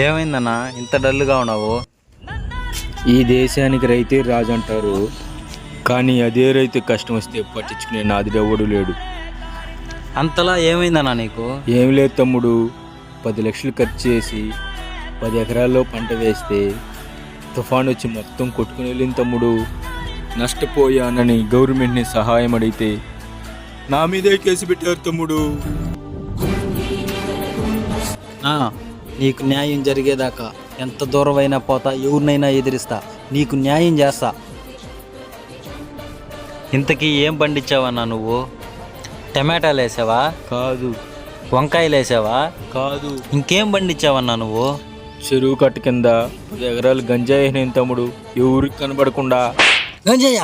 ఏమైందన్నా ఇంత డల్గా ఉన్నావు? ఈ దేశానికి రైతే రాజు అంటారు, కానీ అదే రైతు కష్టం వస్తే పట్టించుకునే నాదుడెవడు లేడు. అంతలా ఏమైందన్నా నీకు? ఏం లేదు తమ్ముడు, 10 లక్షలు ఖర్చు చేసి 10 ఎకరాల్లో పంట వేస్తే తుఫాన్ వచ్చి మొత్తం కొట్టుకుని వెళ్ళింది తమ్ముడు. నష్టపోయానని గవర్నమెంట్ని సహాయం అడిగితే నా మీదే కేసు పెట్టారు తమ్ముడు. నీకు న్యాయం జరిగేదాకా ఎంత దూరమైనా పోతా, ఎవరినైనా ఎదిరిస్తా, నీకు న్యాయం చేస్తా. ఇంతకీ ఏం పండించావన్నా నువ్వు? టమాటాలు వేసావా? కాదు. వంకాయలు వేసావా? కాదు. ఇంకేం పండించావన్నా నువ్వు? చెరువు కట్ట కింద 10 ఎకరాలు గంజాయి అయినాయి తమ్ముడు, ఎవరికి కనబడకుండా. గంజయ్య